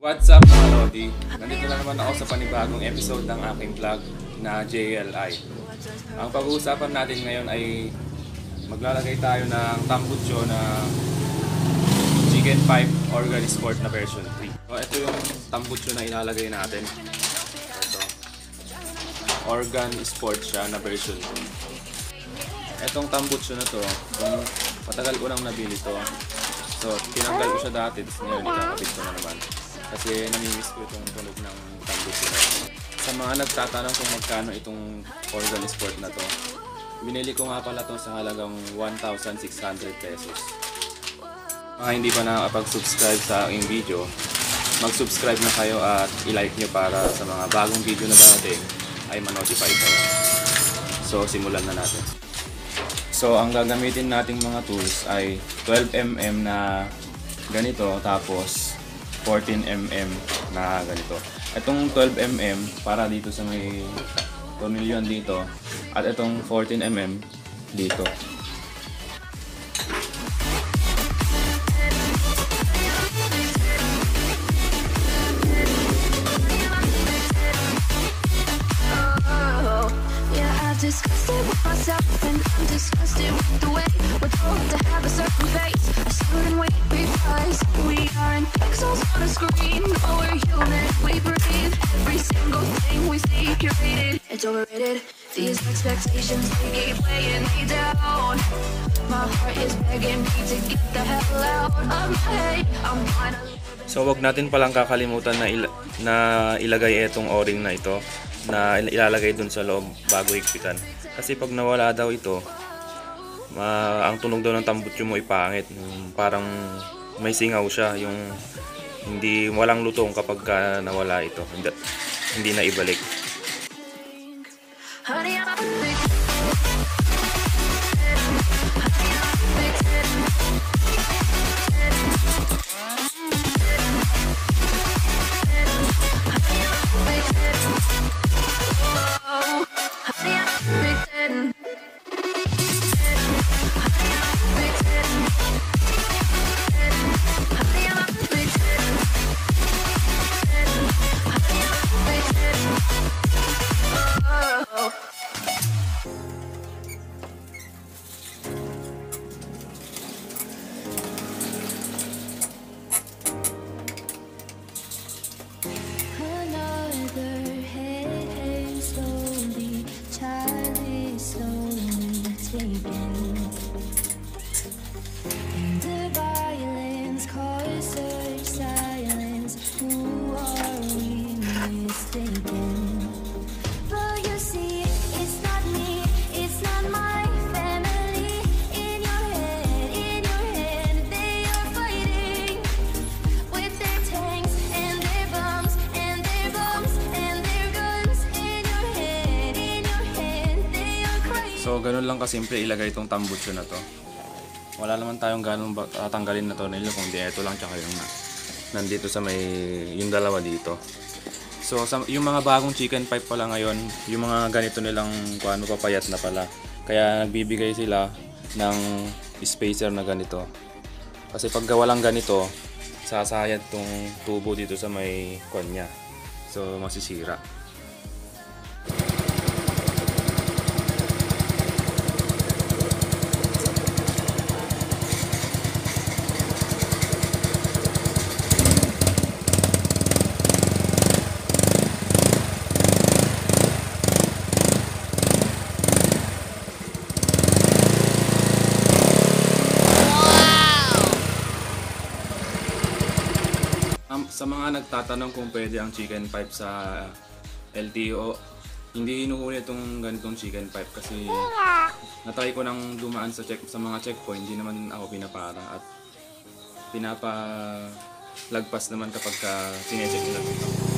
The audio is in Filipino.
What's up mga Lodi? Nandito na naman ako sa panibagong episode ng aking vlog na JLI. Ang pag-uusapan natin ngayon ay maglalagay tayo ng tambucho na chicken pipe organ sport na version 3. So, ito yung tambucho na ilalagay natin. Ito. Organ sport siya na version 3. Itong tambucho na to, matagal ko nang nabili to. So, tinanggal ko siya dati, tapos ngayon ikakabit ko na naman. Kasi namimiss ko itong tunog ng tambucho na ito. Sa mga nagtatanong kung magkano itong organ sport na to, binili ko nga pala to sa halagang 1,600 pesos. Mga hindi pa nakakapag-subscribe sa aking video, mag-subscribe na kayo at i-like nyo para sa mga bagong video na darating ay ma-notify kayo. So, simulan na natin. So, ang gagamitin nating mga tools ay 12mm na ganito, tapos 14mm na ganito. Itong 12mm para dito sa may tornilyon dito, at itong 14mm dito. Disgusted with myself and I'm disgusted with the way we're told to have a certain face, a certain weight, because we aren't pixels on a screen. No, we're human, we breathe. Every single thing we see curated, it's overrated. These expectations, they keep weighing me down. My heart is begging me to get the hell out of my head. I'm finally. So, wag natin palang kakalimutan na ilagay itong o-ring na ito, na ilalagay dun sa loob bago higpitan. Kasi pag nawala daw ito, ang tunog daw ng tambucho mo ipangit. Parang may singaw siya, yung walang lutong kapag nawala ito. Hindi na ibalik. So, ganun lang kasimple ilagay itong tambucho na to. Wala naman tayong ganun tatanggalin na tornilyo, kundi ito lang tsaka yung nandito sa may yung dalawa dito. So, yung mga bagong chicken pipe pala ngayon, yung mga ganito nilang papayat na pala. Kaya nagbibigay sila ng spacer na ganito. Kasi pag walang ganito, sasayad tong tubo dito sa may kanya. So, masisira. Sa mga nagtatanong kung pwede ang chicken pipe sa LTO, hindi inuhuli itong ganitong chicken pipe kasi natry ko nang dumaan sa mga checkpoint, hindi naman ako pinapara at pinapalagpas naman kapag sinecheck nila ito.